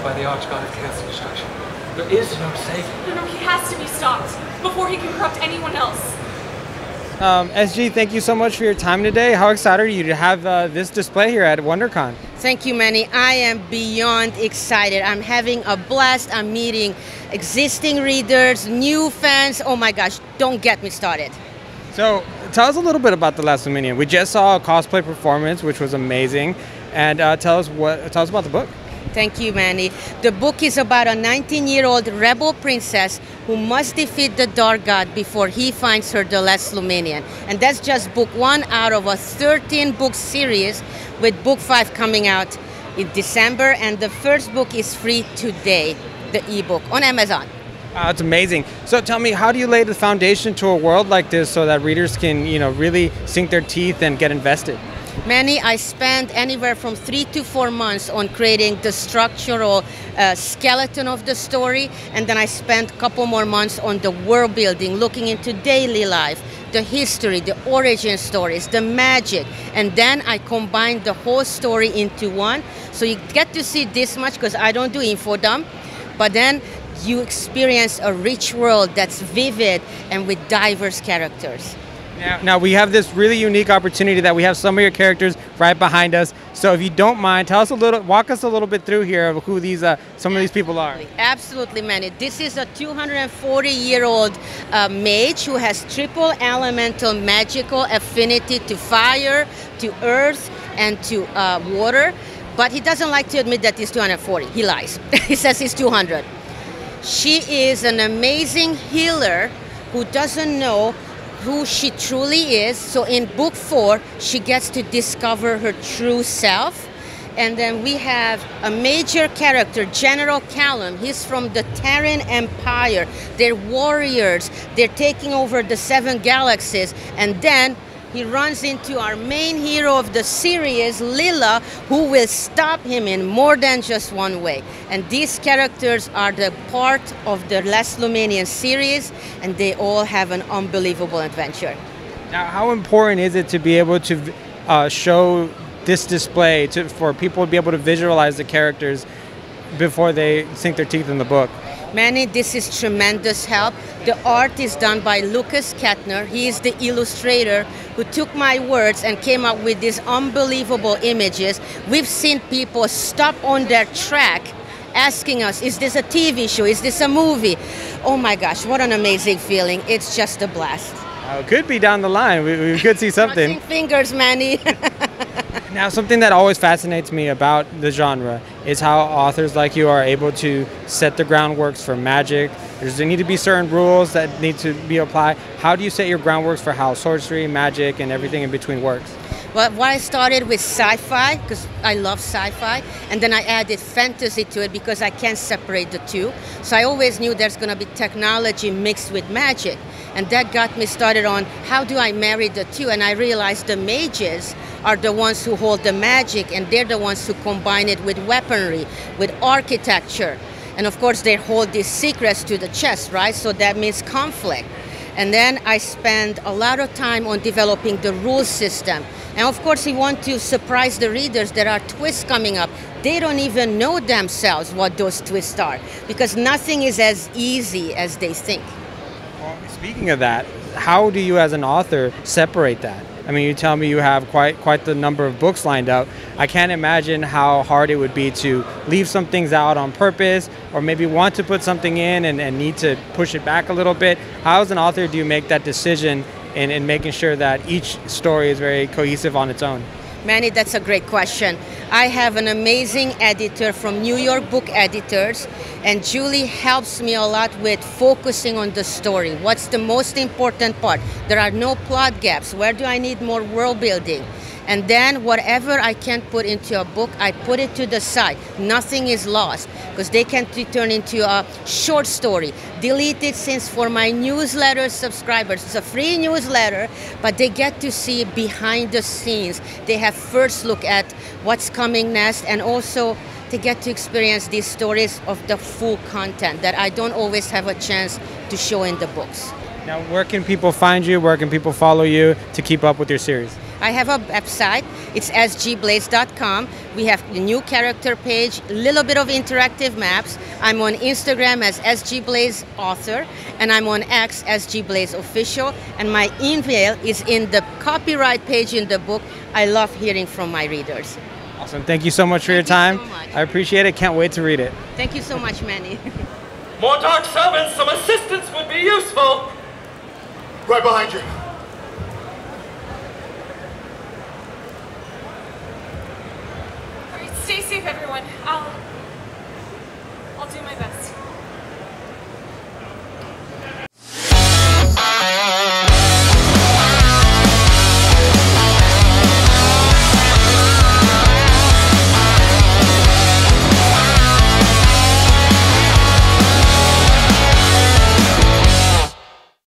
by the Archgod of Chaos and Destruction. There is no saving. No, he has to be stopped before he can corrupt anyone else. SG, thank you so much for your time today. How excited are you to have this display here at WonderCon? Thank you, Manny. I am beyond excited. I'm having a blast. I'm meeting existing readers, new fans. Oh my gosh, don't get me started. So tell us a little bit about the Last Lumenian. We just saw a cosplay performance, which was amazing. And tell us about the book. Thank you, Manny. The book is about a 19-year-old rebel princess who must defeat the Dark God before he finds her the Last Lumenian. And that's just book 1 out of a 13-book series, with book 5 coming out in December. And the first book is free today, the ebook, on Amazon. It's amazing. So tell me, how do you lay the foundation to a world like this so that readers can, really sink their teeth and get invested? Manny, I spent anywhere from 3 to 4 months on creating the structural skeleton of the story, and then I spent a couple more months on the world building, looking into daily life, the history, the origin stories, the magic, and then I combined the whole story into one. So you get to see this much because I don't do info dump, but then you experience a rich world that's vivid and with diverse characters. Now we have this really unique opportunity that we have some of your characters right behind us. So if you don't mind, walk us a little bit through here of who some of these people are. Absolutely, Manny. This is a 240-year-old mage who has triple elemental magical affinity to fire, to earth, and to water. But he doesn't like to admit that he's 240. He lies. He says he's 200. She is an amazing healer who doesn't know who she truly is. So in book 4, she gets to discover her true self. And then we have a major character, General Callum. He's from the Teryn Empire. They're warriors. They're taking over the 7 galaxies. And then he runs into our main hero of the series, Lilla, who will stop him in more than just one way. And these characters are the part of the Last Lumenian series, and they all have an unbelievable adventure. Now, how important is it to be able to show this display for people to be able to visualize the characters before they sink their teeth in the book? Manny, this is tremendous help. The art is done by Lucas Kettner. He is the illustrator who took my words and came up with these unbelievable images. We've seen people stop on their track asking us, is this a TV show? Is this a movie? Oh my gosh, what an amazing feeling. It's just a blast. It could be down the line. We could see something. Crossing fingers, Manny. Now, something that always fascinates me about the genre is how authors like you are able to set the groundworks for magic. There need to be certain rules that need to be applied. How do you set your groundworks for how sorcery, magic, and everything in between works? Well, I started with sci-fi, because I love sci-fi, and then I added fantasy to it because I can't separate the two. So I always knew there's going to be technology mixed with magic. And that got me started on how do I marry the two, and I realized the mages are the ones who hold the magic, and they're the ones who combine it with weaponry, with architecture. And of course, they hold these secrets to the chest, right? So that means conflict. And then I spend a lot of time on developing the rule system. And of course, we want to surprise the readers. There are twists coming up. They don't even know themselves what those twists are, because nothing is as easy as they think. Well, speaking of that, how do you as an author separate that? I mean, you tell me you have quite the number of books lined up. I can't imagine how hard it would be to leave some things out on purpose, or maybe want to put something in and need to push it back a little bit. How as an author do you make that decision in making sure that each story is very cohesive on its own? Manny, that's a great question. I have an amazing editor from New York Book Editors, and Julie helps me a lot with focusing on the story. What's the most important part? There are no plot gaps. Where do I need more world building? And then whatever I can put into a book, I put it to the side. Nothing is lost, because they can turn into a short story. Deleted scenes for my newsletter subscribers. It's a free newsletter, but they get to see behind the scenes. They have first look at what's coming next, and also they get to experience these stories of the full content that I don't always have a chance to show in the books. Now, where can people find you? Where can people follow you to keep up with your series? I have a website. It's sgblaise.com. We have the new character page, a little bit of interactive maps. I'm on Instagram as sgblaise author, and I'm on X sgblaise official. And my email is in the copyright page in the book. I love hearing from my readers. Awesome. Thank you so much for your time. Thank you so much. I appreciate it. Can't wait to read it. Thank you so much, Manny. More dark servants, some assistance would be useful. Right behind you. All right, stay safe, everyone. I'll do my best.